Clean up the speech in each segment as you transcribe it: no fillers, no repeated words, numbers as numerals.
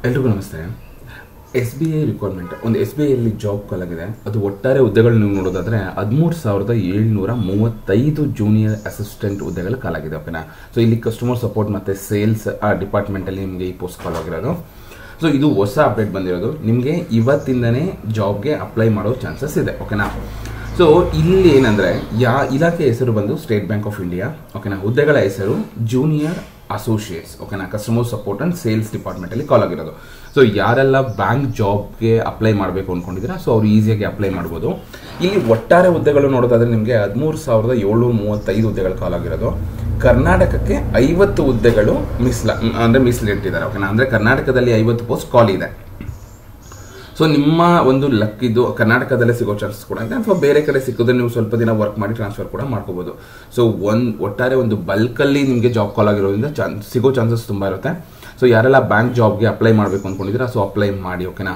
ಎಲ್ರಿಗೂ ನಮಸ್ತೆ. SBI requirement ಒಂದು SBI ಅಲ್ಲಿ ಜಾಬ್ ಕಾಲ್ ಆಗಿದೆ. ಅದು ಒಟ್ಟಾರೆ ಹುದ್ದೆಗಳು ನೀವು ನೋಡೋದಾದ್ರೆ 13,735 ಜೂನಿಯರ್ ಅಸಿಸ್ಟೆಂಟ್ ಹುದ್ದೆಗಳು ಕಾಲ್ ಆಗಿದೆ. ಓಕೆನಾ. ಸೊ ಇಲ್ಲಿ ಕಸ್ಟಮರ್ ಸಪೋರ್ಟ್ ಮತ್ತೆ ಸೇಲ್ಸ್ ಡಿಪಾರ್ಟ್ಮೆಂಟ್ ಅಲ್ಲಿ ನಿಮಗೆ ಈ ಪೋಸ್ಟ್ ಕಾಲ್ ಆಗಿರೋದು. ಸೊ ಇದು ಹೊಸ ಅಪ್ಡೇಟ್ ಬಂದಿರೋದು. ನಿಮಗೆ ಇವತ್ತಿಂದನೇ ಜಾಬ್ಗೆ ಅಪ್ಲೈ ಮಾಡೋ ಚಾನ್ಸಸ್ ಇದೆ. ಓಕೆನಾ. ಸೊ ಇಲ್ಲಿ ಏನಂದ್ರೆ ಇಲಾಖೆ ಹೆಸರು ಬಂದು ಸ್ಟೇಟ್ ಬ್ಯಾಂಕ್ ಆಫ್ ಇಂಡಿಯಾ. ಓಕೆನಾ. ಹುದ್ದೆಗಳ ಹೆಸರು ಜೂನಿಯರ್ ಅಸೋಸಿಯೇಟ್ಸ್. ಓಕೆನಾ. Customer support and sales department ಅಲ್ಲಿ ಕಾಲ್ ಆಗಿರೋದು. ಸೊ ಯಾರೆಲ್ಲ ಬ್ಯಾಂಕ್ ಜಾಬ್ಗೆ ಅಪ್ಲೈ ಮಾಡಬೇಕು ಅನ್ಕೊಂಡಿದ್ದೀರಾ ಸೊ ಅವ್ರು ಈಸಿಯಾಗಿ ಅಪ್ಲೈ ಮಾಡ್ಬೋದು. ಇಲ್ಲಿ ಒಟ್ಟಾರೆ ಹುದ್ದೆಗಳು ನೋಡೋದಾದ್ರೆ ನಿಮಗೆ 13,735 ಹುದ್ದೆಗಳು ಕಾಲ್ ಆಗಿರೋದು. ಕರ್ನಾಟಕಕ್ಕೆ 50 ಹುದ್ದೆಗಳು ಮೀಸಲಿಟ್ಟಿದ್ದಾರೆ. ಓಕೆನಾ. ಅಂದ್ರೆ ಕರ್ನಾಟಕದಲ್ಲಿ 50 ಪೋಸ್ಟ್ ಕಾಲ್ ಇದೆ. ಸೊ ನಿಮ್ಮ ಒಂದು ಲಕ್ ಇದು ಕರ್ನಾಟಕದಲ್ಲೇ ಸಿಗೋ ಚಾನ್ಸಸ್ ಕೂಡ ಇದೆ, ಅಥವಾ ಬೇರೆ ಕಡೆ ಸಿಕ್ಕಿದ್ರೆ ನೀವು ಸ್ವಲ್ಪ ದಿನ ವರ್ಕ್ ಮಾಡಿ ಟ್ರಾನ್ಸ್ಫರ್ ಕೂಡ ಮಾಡ್ಕೋಬಹುದು. ಸೊ ಒಟ್ಟಾರೆ ಒಂದು ಬಲ್ಕಲ್ಲಿ ನಿಮಗೆ ಜಾಬ್ ಕಾಲ್ ಆಗಿರೋದ್ರಿಂದ ಸಿಗೋ ಚಾನ್ಸಸ್ ತುಂಬ ಇರುತ್ತೆ. ಸೊ ಯಾರೆಲ್ಲ ಬ್ಯಾಂಕ್ ಜಾಬ್ಗೆ ಅಪ್ಲೈ ಮಾಡಬೇಕು ಅಂದ್ಕೊಂಡಿದ್ದೀರಾ ಸೊ ಅಪ್ಲೈ ಮಾಡಿ. ಓಕೆನಾ.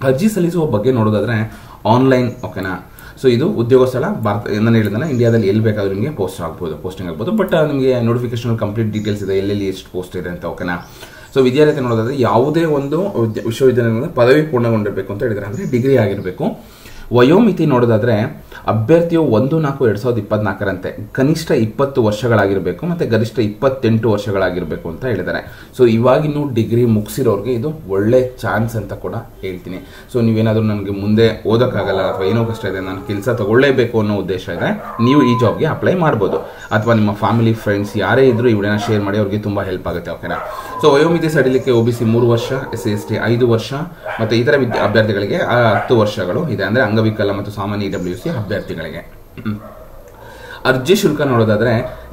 ಅರ್ಜಿ ಸಲ್ಲಿಸುವ ಬಗ್ಗೆ ನೋಡೋದಾದ್ರೆ ಆನ್ಲೈನ್. ಓಕೆನಾ. ಸೊ ಇದು ಉದ್ಯೋಗ ಸ್ಥಳ ನಾನು ಹೇಳಿದ್ರೆ ಇಂಡಿಯಾದಲ್ಲಿ ಎಲ್ಲಿ ಬೇಕಾದ್ರೂ ನಿಮಗೆ ಪೋಸ್ಟಿಂಗ್ ಆಗ್ಬೋದು. ಬಟ್ ನಿಮಗೆ ನೋಟಿಫಿಕೇಶನ್ ಕಂಪ್ಲೀಟ್ ಡೀಟೇಲ್ಸ್ ಇದೆ, ಎಲ್ಲೆಲ್ಲಿ ಎಷ್ಟು ಪೋಸ್ಟ್ ಇದೆ ಅಂತ. ಓಕೆನಾ. ಸೊ ವಿದ್ಯಾರ್ಥಿ ನೋಡೋದಾದ್ರೆ ಯಾವುದೇ ಒಂದು ವಿಶ್ವವಿದ್ಯಾಲಯದಿಂದ ಪದವಿ ಪೂರ್ಣಗೊಂಡಿರಬೇಕು ಅಂತ ಹೇಳಿದ್ರೆ ಅಂದ್ರೆ ಡಿಗ್ರಿ ಆಗಿರಬೇಕು. ವಯೋಮಿತಿ ನೋಡೋದಾದ್ರೆ ಅಭ್ಯರ್ಥಿಯು 1/4/2024ರಂತೆ ಕನಿಷ್ಠ 20 ವರ್ಷಗಳಾಗಿರಬೇಕು ಮತ್ತೆ ಗರಿಷ್ಠ 28 ವರ್ಷಗಳಾಗಿರಬೇಕು ಅಂತ ಹೇಳಿದ್ದಾರೆ. ಸೊ ಇವಾಗಿನ್ನೂ ಡಿಗ್ರಿ ಮುಗಿಸಿರೋರಿಗೆ ಇದು ಒಳ್ಳೆ ಚಾನ್ಸ್ ಅಂತ ಕೂಡ ಹೇಳ್ತೀನಿ. ಸೊ ನೀವೇನಾದ್ರೂ ನನಗೆ ಮುಂದೆ ಓದೋಕ್ಕಾಗಲ್ಲ ಅಥವಾ ಏನೋ ಕಷ್ಟ ಇದೆ, ನಾನು ಕೆಲಸ ತಗೊಳ್ಳೇಬೇಕು ಅನ್ನೋ ಉದ್ದೇಶ ಇದೆ, ನೀವು ಈ ಜಾಬ್ಗೆ ಅಪ್ಲೈ ಮಾಡ್ಬೋದು. ಅಥವಾ ನಿಮ್ಮ ಫ್ಯಾಮಿಲಿ ಫ್ರೆಂಡ್ಸ್ ಯಾರೇ ಇದ್ರು ಈ ವಿಡಿಯೋನ ಶೇರ್ ಮಾಡಿ, ಅವ್ರಿಗೆ ತುಂಬಾ ಹೆಲ್ಪ್ ಆಗುತ್ತೆ. ಓಕೆನಾ. ಸೊ ವಯೋಮಿತಿ ಸಡಿಲಿಕ್ಕೆ OBC 3 ವರ್ಷ, SC/ST 5 ವರ್ಷ ಮತ್ತೆ ಇತರ ಅಭ್ಯರ್ಥಿಗಳಿಗೆ 10 ವರ್ಷಗಳು ಇದೆ. ಅಂದ್ರೆ ಅಂಗವಿಕಲ ಮತ್ತು ಸಾಮಾನ್ಯ EWC ಅಭ್ಯರ್ಥಿಗಳಿಗೆ. ಅರ್ಜಿ ಶುಲ್ಕ ನೋಡೋದಾದ್ರೆ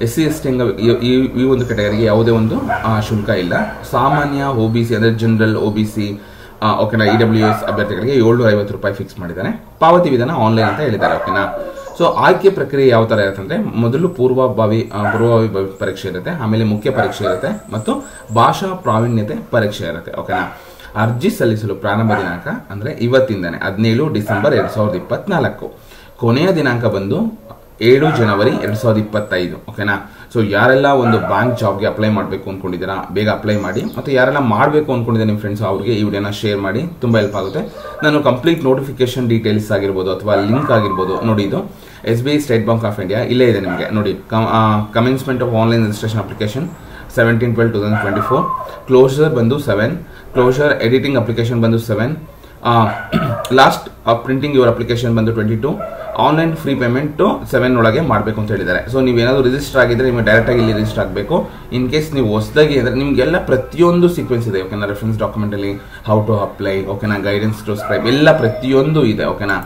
SC/ST ಈ ಒಂದು ಕೆಟಗರಿಗೆ ಯಾವುದೇ ಒಂದು ಶುಲ್ಕ ಇಲ್ಲ. ಸಾಮಾನ್ಯ OBC ಅಂದ್ರೆ ಜನರಲ್ OBC ಓಕೆನಾ EWS ಅಭ್ಯರ್ಥಿಗಳಿಗೆ 750 ರೂಪಾಯಿ ಫಿಕ್ಸ್ ಮಾಡಿದ್ದಾರೆ. ಪಾವತಿ ವಿಧಾನ ಆನ್ಲೈನ್ ಅಂತ ಹೇಳಿದ್ದಾರೆ. ಓಕೆನಾ. ಸೊ ಆಯ್ಕೆ ಪ್ರಕ್ರಿಯೆ ಯಾವ ತರ ಇರುತ್ತೆ ಅಂದ್ರೆ ಮೊದಲು ಪೂರ್ವಭಾವಿ ಪರೀಕ್ಷೆ ಇರುತ್ತೆ, ಆಮೇಲೆ ಮುಖ್ಯ ಪರೀಕ್ಷೆ ಇರುತ್ತೆ ಮತ್ತು ಭಾಷಾ ಪ್ರಾವೀಣ್ಯತೆ ಪರೀಕ್ಷೆ ಇರುತ್ತೆ. ಓಕೆನಾ. ಅರ್ಜಿ ಸಲ್ಲಿಸಲು ಪ್ರಾರಂಭ ದಿನಾಂಕ ಅಂದ್ರೆ ಇವತ್ತಿಂದನೇ 17 ಡಿಸೆಂಬರ್ 2024. ಕೊನೆಯ ದಿನಾಂಕ ಬಂದು 7 ಜನವರಿ 2025. ಓಕೆನಾ. ಸೊ ಯಾರೆಲ್ಲ ಒಂದು ಬ್ಯಾಂಕ್ ಜಾಬ್ಗೆ ಅಪ್ಲೈ ಮಾಡಬೇಕು ಅನ್ಕೊಂಡಿದ್ದೀರಾ ಬೇಗ ಅಪ್ಲೈ ಮಾಡಿ. ಮತ್ತು ಯಾರೆಲ್ಲ ಮಾಡಬೇಕು ಅನ್ಕೊಂಡಿದ್ದಾರೆ ನಿಮ್ಮ ಫ್ರೆಂಡ್ಸ್ ಅವ್ರಿಗೆ ಈ ವಿಡಿಯೋನ ಶೇರ್ ಮಾಡಿ, ತುಂಬಾ ಹೆಲ್ಪ್ ಆಗುತ್ತೆ. ನಾನು ಕಂಪ್ಲೀಟ್ ನೋಟಿಫಿಕೇಶನ್ ಡೀಟೇಲ್ಸ್ ಆಗಿರ್ಬೋದು ಅಥವಾ ಲಿಂಕ್ ಆಗಿರ್ಬೋದು ನೋಡಿ. ಇದು SBI State Bank of India ಇಲ್ಲೇ ಇದೆ ನಿಮಗೆ ನೋಡಿ. Commencement of online registration application 17/12/2024. Closure ಬಂದು 7. ಕ್ಲೋಸರ್ ಎಡಿಟಿಂಗ್ ಅಪ್ಲಿಕೇಶನ್ ಬಂದು 7. ಲಾಸ್ಟ್ ಪ್ರಿಂಟಿಂಗ್ ಯುವರ್ ಅಪ್ಲಿಕೇಶನ್ ಬಂದು 22. ಆನ್ಲೈನ್ ಫ್ರೀ ಪೇಮೆಂಟ್ 7 ಒಳಗೆ ಮಾಡಬೇಕು ಅಂತ ಹೇಳಿದ್ದಾರೆ. ಸೊ ನೀವೇನಾದ್ರು ರಿಜಿಸ್ಟರ್ ಆಗಿದ್ರೆ ನಿಮಗೆ ಡೈರೆಕ್ಟ್ ಆಗಿ ಇಲ್ಲಿ ರಿಜಿಸ್ಟರ್ ಆಗಬೇಕು. ಇನ್ ಕೇಸ್ ನೀವು ಹೊಸದಾಗಿ ಅಂದ್ರೆ ನಿಮ್ಗೆಲ್ಲ ಪ್ರತಿಯೊಂದು ಸೀಕ್ವೆನ್ಸ್ ಇದೆ. ಓಕೆನಾ. ರೆಫರೆನ್ಸ್ ಡಾಕ್ಯುಮೆಂಟ್ ಅಲ್ಲಿ ಹೌ ಟು ಅಪ್ಲೈ, ಓಕೆನಾ, ಗೈಡೆನ್ಸ್ ಟು ಸ್ಕ್ರೈಬ್ ಎಲ್ಲ ಪ್ರತಿಯೊಂದು ಇದೆ. ಓಕೆನಾ.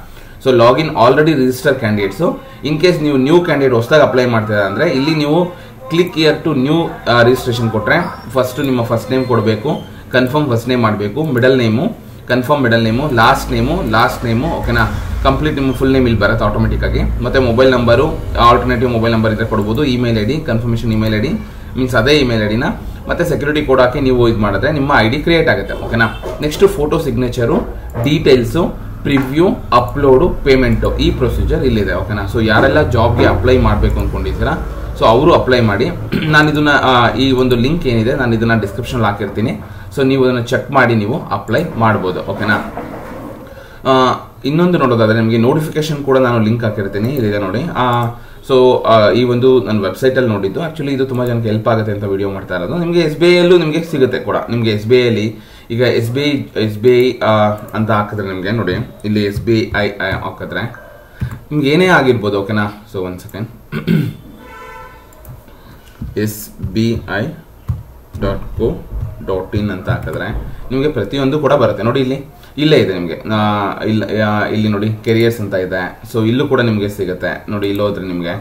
So login already register candidates. In case ನೀವು ನ್ಯೂ ಕ್ಯಾಂಡಿಡೇಟ್ ಹೊಸದಾಗಿ ಅಪ್ಲೈ ಮಾಡ್ತಿದ್ದಾರೆ ಅಂದ್ರೆ ಇಲ್ಲಿ ನೀವು click here to new registration ಕೊಟ್ರೆ ಫಸ್ಟ್ ನಿಮ್ಮ ಫಸ್ಟ್ ನೇಮ್ ಕೊಡಬೇಕು, ಕನ್ಫರ್ಮ್ ಫಸ್ಟ್ ನೇಮ್ ಮಾಡಬೇಕು, middle name confirm middle name, last name. ಓಕೆನಾ. ಕಂಪ್ಲೀಟ್ ನಿಮ್ಮ ಫುಲ್ ನೇಮ್ ಇಲ್ಲಿ ಬರುತ್ತೆ ಆಟೋಮೆಟಿಕ್ ಆಗಿ. ಮತ್ತೆ mobile number alternative mobile number ಇದ್ರೆ ಕೊಡಬಹುದು. Email ID confirmation email ID means ಅದೇ ಇಮೇಲ್ ಐಡಿನ ಮತ್ತೆ ಸೆಕ್ಯೂರಿಟಿ ಕೋಡ್ ಹಾಕಿ ನೀವು ಇದು ಮಾಡಿದ್ರೆ ನಿಮ್ಮ ID ಕ್ರಿಯೇಟ್ ಆಗುತ್ತೆ. ಓಕೆನಾ. Next photo signature, details, preview, upload, payment, ಈ ಪ್ರೊಸೀಜರ್ ಇಲ್ಲಿದೆ. ಓಕೆನಾ. ಸೊ ಯಾರೆಲ್ಲ ಜಾಬ್ಗೆ ಅಪ್ಲೈ ಮಾಡಬೇಕು ಅನ್ಕೊಂಡಿದ್ದೀರಾ ಸೊ ಅವರು ಅಪ್ಲೈ ಮಾಡಿ. ನಾನು ಇದನ್ನ ಈ ಒಂದು ಲಿಂಕ್ ಏನಿದೆ ನಾನು ಇದನ್ನ ಡಿಸ್ಕ್ರಿಪ್ಷನ್ ಹಾಕಿರ್ತೀನಿ. ಸೊ ನೀವು ಅದನ್ನು ಚೆಕ್ ಮಾಡಿ ನೀವು ಅಪ್ಲೈ ಮಾಡ್ಬೋದು. ಓಕೆನಾ. ಇನ್ನೊಂದು ನೋಡೋದಾದ್ರೆ ನಿಮಗೆ ನೋಟಿಫಿಕೇಶನ್ ಕೂಡ ನಾನು ಲಿಂಕ್ ಹಾಕಿರ್ತೀನಿ, ಇಲ್ಲಿದೆ ನೋಡಿ. ಸೊ ಈ ಒಂದು ನನ್ನ ವೆಬ್ಸೈಟ್ ಅಲ್ಲಿ ನೋಡಿದ್ದು. ಆಕ್ಚುಲಿ ಇದು ತುಂಬಾ ಜನಕ್ಕೆ ಹೆಲ್ಪ್ ಆಗುತ್ತೆ ಅಂತ ವಿಡಿಯೋ ಮಾಡ್ತಾ ಇರೋದು. ನಿಮಗೆ SBI ಅಲ್ಲೂ ನಿಮಗೆ ಸಿಗುತ್ತೆ ಕೂಡ. ನಿಮಗೆ SBI ಅಲ್ಲಿ ಈಗ SBI ಅಂತ ಹಾಕಿದ್ರೆ ನಿಮಗೆ ನೋಡಿ ಇಲ್ಲಿ SBI ಹಾಕಿದ್ರೆ ನಿಮ್ಗೆ ಏನೇ ಆಗಿರ್ಬೋದು. ಓಕೆನಾ. So 1 second. SBI.co.in ಅಂತ ಹಾಕಿದ್ರೆ ನಿಮಗೆ ಪ್ರತಿಯೊಂದು ಕೂಡ ಬರುತ್ತೆ ನೋಡಿ. ಇಲ್ಲೇ ಇದೆ ನಿಮಗೆ ಇಲ್ಲಿ ನೋಡಿ ಕೆರಿಯರ್ಸ್ ಅಂತ ಇದೆ. ಸೊ ಇಲ್ಲೂ ಕೂಡ ನಿಮಗೆ ಸಿಗುತ್ತೆ ನೋಡಿ. ಇಲ್ಲಿ ಹೋದ್ರೆ ನಿಮಗೆ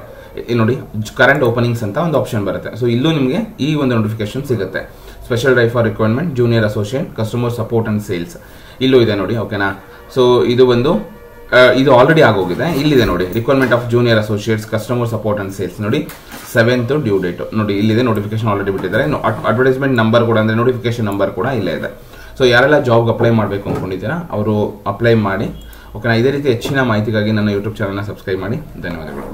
ನೋಡಿ ಕರೆಂಟ್ ಓಪನಿಂಗ್ಸ್ ಅಂತ ಒಂದು ಆಪ್ಷನ್ ಬರುತ್ತೆ. ಸೊ ಇಲ್ಲೂ ನಿಮಗೆ ಈ ಒಂದು ನೋಟಿಫಿಕೇಶನ್ ಸಿಗುತ್ತೆ. Special drive for requirement junior associate customer support and sales ಇಲ್ಲೂ ಇದೆ ನೋಡಿ. ಓಕೆನಾ. ಸೊ ಇದು ಇದು ಆಲ್ರೆಡಿ ಆಗೋಗಿದೆ. ಇಲ್ಲಿದೆ ನೋಡಿ requirement of junior associates customer support and sales ನೋಡಿ 7th ಡ್ಯೂ ಡೇಟ್ ನೋಡಿ. ಇಲ್ಲಿದೆ ನೋಟಿಫಿಕೇಶನ್ ಆಲ್ರೆಡಿ ಬಿಟ್ಟಿದ್ದಾರೆ. ಅಡ್ವರ್ಟೈಸ್ಮೆಂಟ್ ನಂಬರ್ ಕೂಡ ಅಂದ್ರೆ ನೋಟಿಫಿಕೇಶನ್ ನಂಬರ್ ಕೂಡ ಇಲ್ಲೇ ಇದೆ. ಸೊ ಯಾರೆಲ್ಲ ಜಾಬ್ಗೆ ಅಪ್ಲೈ ಮಾಡಬೇಕು ಅಂದ್ಕೊಂಡಿದ್ದೀರಾ ಅವರು ಅಪ್ಲೈ ಮಾಡಿ. ಓಕೆನಾ. ಇದೇ ರೀತಿ ಹೆಚ್ಚಿನ ಮಾಹಿತಿಗಾಗಿ ನನ್ನ ಯೂಟ್ಯೂಬ್ ಚಾನಲ್ನ ಸಬ್ಸ್ಕ್ರೈಬ್ ಮಾಡಿ. ಧನ್ಯವಾದಗಳು.